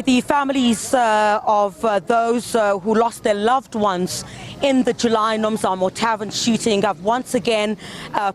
The families of those who lost their loved ones in the July Nomzamo Tavern shooting have once again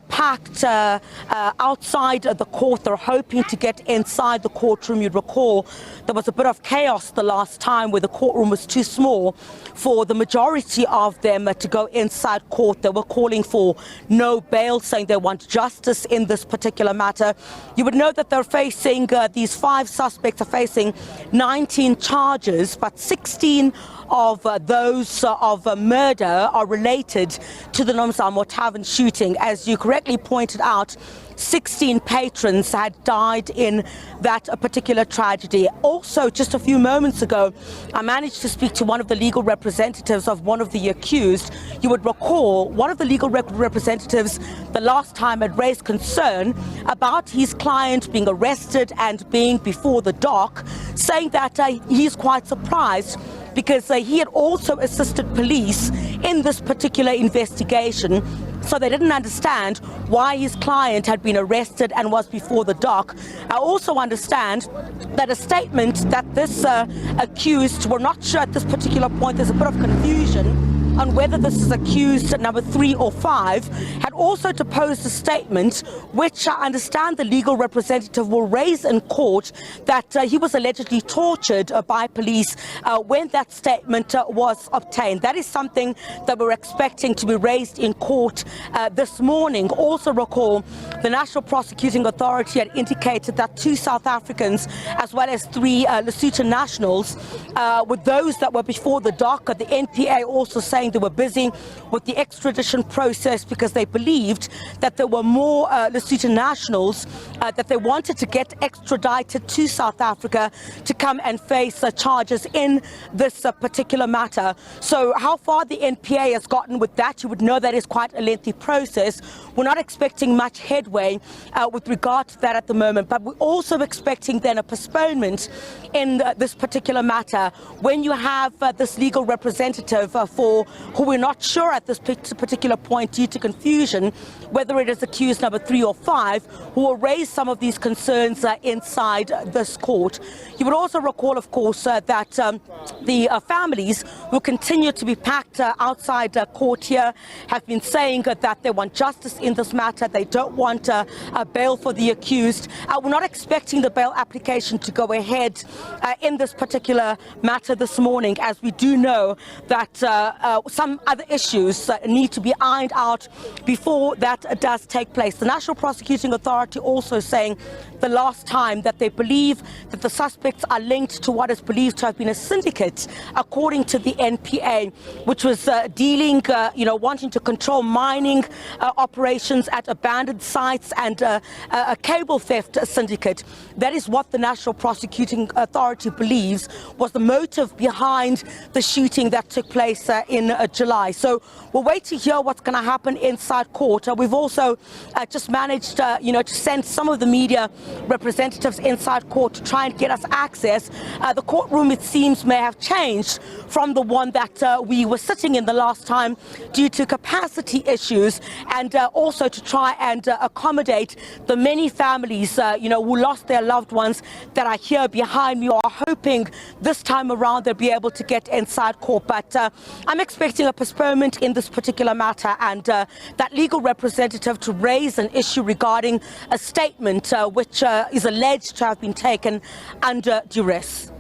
packed outside the court. They're hoping to get inside the courtroom. You'd recall there was a bit of chaos the last time where the courtroom was too small for the majority of them to go inside court. They were calling for no bail, saying they want justice in this particular matter. You would know that they're facing, these 5 suspects are facing 19 charges, but 16 of those of murder are related to the Nomzamo Tavern shooting. As you correctly pointed out, 16 patrons had died in that particular tragedy. Also, just a few moments ago, I managed to speak to one of the legal representatives of one of the accused. You would recall one of the legal representatives the last time had raised concern about his client being arrested and being before the dock, saying that he's quite surprised because he had also assisted police in this particular investigation. So they didn't understand why his client had been arrested and was before the dock. I also understand that a statement that this accused, we're not sure at this particular point, there's a bit of confusion on whether this is accused number 3 or 5, had also deposed a statement which I understand the legal representative will raise in court, that he was allegedly tortured by police when that statement was obtained. That is something that we're expecting to be raised in court this morning. Also recall the National Prosecuting Authority had indicated that 2 South Africans as well as 3 Lesotho nationals with those that were before the dock. The NPA also saying they were busy with the extradition process because they believed that there were more Lesotho nationals that they wanted to get extradited to South Africa to come and face charges in this particular matter. So how far the NPA has gotten with that, you would know that is quite a lengthy process. We're not expecting much headway with regard to that at the moment, but we're also expecting then a postponement in this particular matter when you have this legal representative for who we're not sure at this particular point due to confusion whether it is accused number 3 or 5, who will raise some of these concerns inside this court. You would also recall, of course, that the families who continue to be packed outside court here have been saying that they want justice in this matter. They don't want a bail for the accused. We're not expecting the bail application to go ahead in this particular matter this morning, as we do know that some other issues need to be ironed out before that does take place. The National Prosecuting Authority also saying the last time that they believe that the suspects are linked to what is believed to have been a syndicate, according to the NPA, which was dealing, wanting to control mining operations at abandoned sites and a cable theft syndicate. That is what the National Prosecuting Authority believes was the motive behind the shooting that took place in July. So we'll wait to hear what's going to happen inside court. We've also just managed, to send some of the media representatives inside court to try and get us access. The courtroom, it seems, may have changed from the one that we were sitting in the last time due to capacity issues, and also to try and accommodate the many families, who lost their loved ones that are here behind me, or are hoping this time around they'll be able to get inside court. But I'm expecting a postponement in this particular matter, and that legal representative to raise an issue regarding a statement which is alleged to have been taken under duress.